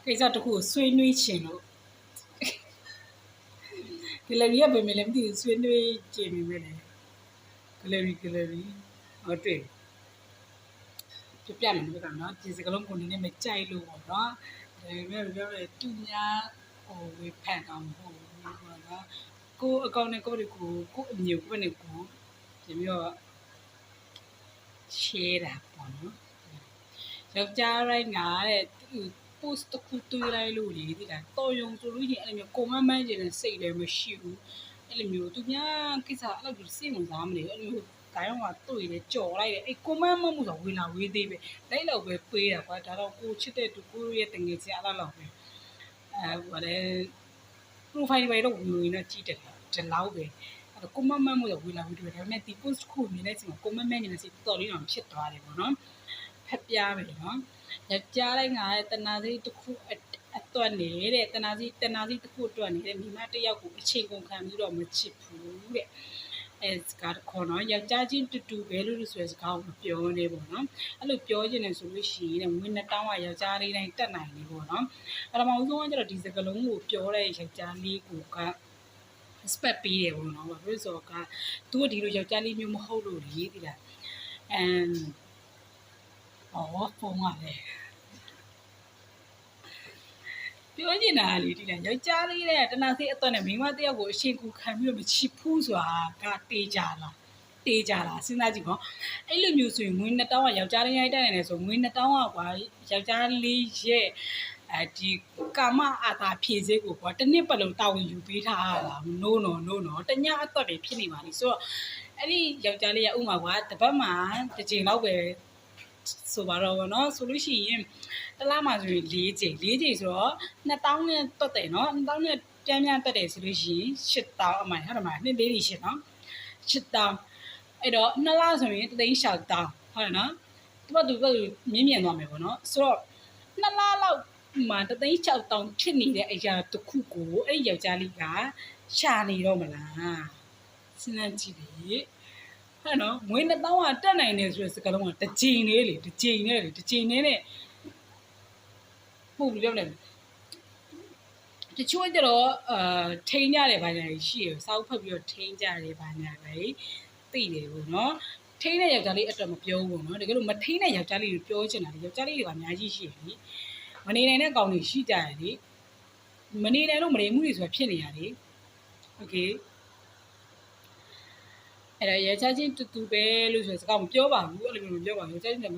ကိစ္စတစ်ခုကိုဆွေးနွေးချင်လို့ဂလရီကပဲမလဲမသိဘူးဆွေးနွေးကြည့်နေမယ်လေဂလရီဟုတ်တယ်ပြမယ်လို့ပြောတာနော်ဒီစကလုံးကိုနည်းနည်းမကြိုက်လို့ပေါ့နော်ဒါပေမဲ့ပြောတယ်သူများဟိုဝေဖန်အောင်မဟုတ်ဘူးပေါ့နော်ကိုအကောင့်နဲ့ကိုအမျိုးကိုနဲ့ကိုဒီမျိုး share တာပေါ့နော်ယောက်ျားတိုင်းကတဲ့ post တစ်ခုတွေ့လိုက်လို့လေဒီလားတော်ယုံဆိုလို့ရင်အဲ့လိုမျိုးကိုမမန်းကျင်တဲ့စိတ်လည်းမရှိဘူးအဲ့လိုမျိုးသူများကိစ္စအဲ့လိုစိတ်ဝင်စားမနေဘူးအဲ့လိုမျိုးဒါရောကတွေ့တယ်ကြော်လိုက်တယ်အဲ့ကိုမန်းမမှုဆိုဝေလာဝေးသေးပဲလိုက်တော့ပဲပေးတာကွာဒါတော့ကိုချစ်တဲ့သူကိုရဲ့တငယ်ချင်းအဲ့လောက်ပဲဟိုလေ profile တွေတော့ဝင်နေကြည့်တယ်ဒီလောက်ပဲအဲ့တော့ကိုမန်းမမှုဆိုဝေလာဝေးသေးပဲဒါပေမဲ့ဒီ post ခုမြင်တဲ့အချိန်မှာကိုမန်းမန်းနေတဲ့စိတ်တော်လေးတော့ဖြစ်သွားတယ်ပေါ့နော်ဖက်ပြားမယ်နော်ယောက်ျားတိုင်းကတနာစီတစ်ခုအတွက်နေတဲ့တနာစီတစ်ခုအတွက်နေတဲ့မိမတစ်ယောက်ကိုအချိန်ကုန်ခံပြီးတော့မချစ်ဘူးတဲ့အဲစကားခေါ်နော်ယောက်ျားချင်းတူပဲလို့ဆိုတဲ့စကားကိုပြောနေပေါ့နော်အဲ့လိုပြောချင်တယ်ဆိုလို့ရှိရင်ငွေ2000ကယောက်ျားလေးတိုင်းတက်နိုင်နေပေါ့နော်ပထမဆုံးကကျတော့ဒီစကားလုံးကိုပြောတဲ့ယောက်ျားလေးကိုက respect ပေးတယ်ပေါ့နော်ဘာလို့ဆိုတော့ကသူကဒီလိုယောက်ျားလေးမျိုးမဟုတ်လို့လေဒီလားဖုန်းကလည်းပြောနေတာလေဒီလားယောက်ျားလေးတဲ့တနာစီအတွက်နဲ့မိန်းမတစ်ယောက်ကိုအရှင်ကူခံပြီးတော့မချစ်ဘူးဆိုတာကတေးကြလားစဉ်းစားကြည့်ပေါ့အဲ့လိုမျိုးဆိုရင်ငွေ2000ကယောက်ျားလေးရိုက်တက်နေတယ်ဆိုငွေ2000ကကွာယောက်ျားလေးရဲ့ဒီကာမအာသာဖြည့်စေးကိုကွာတစ်နှစ်ပတ်လုံးတာဝန်ယူပေးထားရတာ no တညအသက်တွေဖြစ်နေပါလိမ့်ဆိုတော့အဲ့ဒီယောက်ျားလေးကဥမာကွာတပတ်မှတစ်ချိန်လောက်ပဲဆိုပါတော့ဗောနော်ဆိုလို့ရှိရင်တစ်လမှာဆိုရင်4ချိန်ဆိုတော့2000နဲ့တွတ်တယ်နော်2000နဲ့ပြန်တက်တယ်ဆိုလို့ရှိရင်8000အမှန်ဟုတ်တယ်မလားနှစ်လေးတွေရှင်းနော်8000အဲ့တော့2လဆိုရင်36000ဟုတ်တယ်နော်သူကမြင့်သွားမယ်ဗောနော်ဆိုတော့2လလောက်မှာ36000ဖြစ်နေတဲ့အရာတစ်ခုကိုအဲ့ယောက်ျားလေးကရှာနေတော့မလားစဉ်းစားကြည့်လေဟဲ့နော်ငွေ2000ကတက်နိုင်တယ်ဆိုတဲ့စကားလုံးကတစ်ချိန်နဲ့ဟုတ်ဘူးပြောတယ်တချို့ကျတော့ထိန်းကြတယ်ဘာညာရှိရစောက်ဖက်ပြီးတော့ထိန်းကြတယ်ဘာညာပဲသိတယ်ပေါ့နော်ထိန်းတဲ့ယောက်ျားလေးအတွက်မပြောဘူးပေါ့နော်တကယ်လို့မထိန်းတဲ့ယောက်ျားလေးကိုပြောချင်တာလေယောက်ျားလေးတွေကအများကြီးရှိတယ်လေမနေနိုင်တဲ့ကောင်တွေရှိကြတယ်လေမနေနိုင်လို့မနေမှုတွေဆိုတာဖြစ်နေရတယ်โอเคအဲ့တော့ယောက်ျားချင်းတူပဲလို့ဆိုစကားမပြောပါဘူးအဲ့လိုမျိုးမပြောပါဘူးယောက်ျားချင်း